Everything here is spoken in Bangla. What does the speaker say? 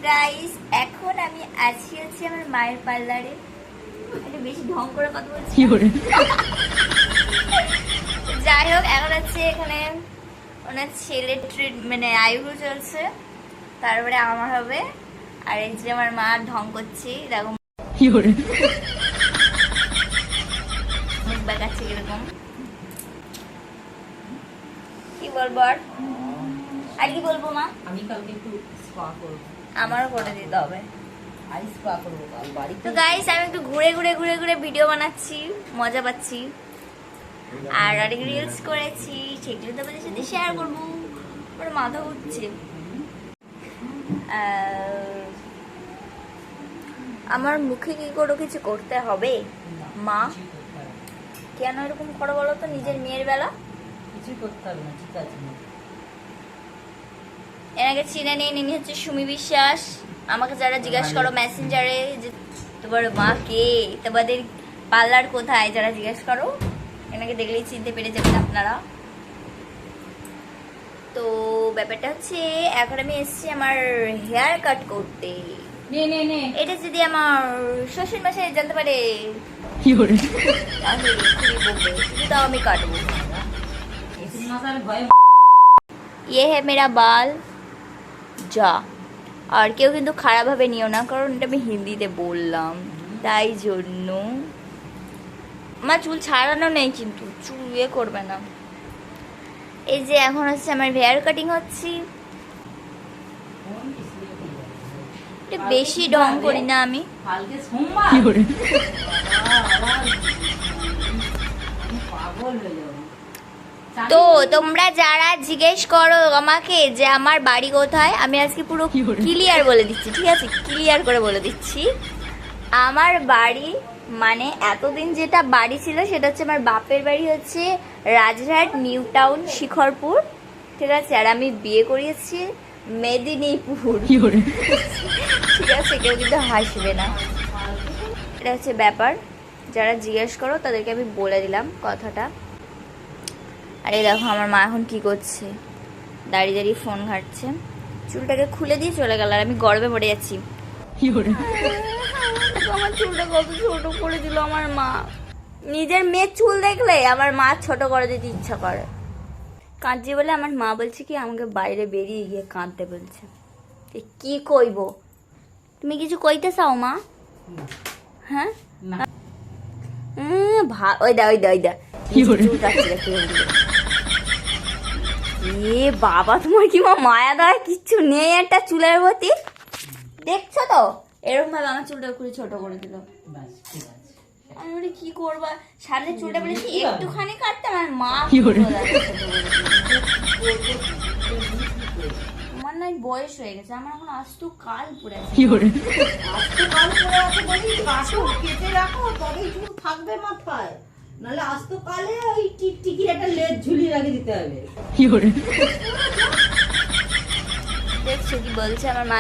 গাইস, এখন আমি আছি আমার মায়ের পার্লারে। এটা বেশি ঢং করে কথা বলছি। যাই হোক, এখন আছে এখানে ওনার ছেলের ট্রিট, মানে আইব্রো চলছে, তারপরে আমার হবে। আর এই যে আমার মা ঢং করছে, দেখো মুখ দেখাচ্ছে কিরকম। কি বলবো আর কি বলবো মা? আমি কালকে একটু স্পা করব। আমারও করে দিতে হবে। আই স্পা করব কাল বাড়িতে। তো গাইস, আমি একটু ঘুরে ভিডিও বানাচ্ছি, মজা পাচ্ছি। আর অনেক রিলস করেছি, সেগুলো তোমাদের সাথে শেয়ার করবো। আমার মাথা ঘুরছে। আমার মুখে কি করে কিছু করতে হবে মা? কেন এরকম করো বলো তো নিজের মেয়ের বেলা? কিছু করতে হবে না, ঠিক আছে। এনাকে চিনে নিয়ে ইনি হচ্ছে সুমি বিশ্বাস। আমাকে যারা জিজ্ঞাসা করো মেসেঞ্জারে যে তোমার মা কে, তোমাদের পার্লার কোথায়, যারা জিজ্ঞাসা করো এনাকে দেখলেই চিনতে পেরে যাবেন আপনারা। তো ব্যাপারটা হচ্ছে, এখন আমি এসেছি আমার হেয়ার কাট করতে। এটা যদি আমার শ্বশুর মশাই জানতে পারে তাও আমি কাটবো। ये है मेरा बाल যা। আর কেউ কিন্তু খারাপ ভাবে নিও না, কারণ এটা আমি হিন্দিতে বললাম, তাই জন্য। আমার চুল ছাড়ানো নেই, কিন্তু চুল ইয়ে করবে না। এই যে এখন হচ্ছে আমার হেয়ার কাটিং হচ্ছে। বেশি ঢং করি না আমি। তো তোমরা যারা জিজ্ঞেস করো আমাকে যে আমার বাড়ি কোথায়, আমি আজকে পুরো ক্লিয়ার বলে দিচ্ছি, ঠিক আছে? ক্লিয়ার করে বলে দিচ্ছি। আমার বাড়ি, মানে এতদিন যেটা বাড়ি ছিল সেটা হচ্ছে আমার বাপের বাড়ি হচ্ছে রাজরহাট নিউ টাউন শিখরপুর, ঠিক আছে? আর আমি বিয়ে করিয়েছি মেদিনীপুর, ঠিক আছে? কেউ কিন্তু হাসবে না, এটা হচ্ছে ব্যাপার। যারা জিজ্ঞেস করো তাদেরকে আমি বলে দিলাম কথাটা। আরে দেখো আমার মা এখন কি করছে, দাঁড়িয়ে ফোন ঘাটছে। চুলটাকে খুলে দিয়ে চলে গেল, আর আমি গর্বে মরে যাচ্ছি। আমার চুলটা কত ছোট করে দিল আমার মা। নিজের মেয়ের চুল দেখলে আমার মা ছোট করে দিতে ইচ্ছা করে। কাঁদছে বলে আমার মা বলছে কি আমাকে বাইরে বেরিয়ে গিয়ে কাঁদতে বলছে। কি কইব? তুমি কিছু কইতে চাও মা? হ্যাঁ, ওই দা এ বাবা, তোমার কি মা মায়া দয়া কিচ্ছু নেই একটা চুলের প্রতি? দেখছো তো এরকম ভাবে আমার চুলটা খুলে ছোট করে দিল। আমি বলি কি করবা, সামনে চুলটা বলেছি একটুখানি কাটতে, আমার মা আমার নাই বয়স হয়ে গেছে, আমার এখন আস্ত কাল পড়ে আছে। কেটে রাখো, তবেই চুল থাকবে মাথায়, নাহলে আস্ত কালে ওই টিকটিকির একটা লেজ ঝুলিয়ে রেখে দিতে হবে। দেখছো কি বলছে আমার মা?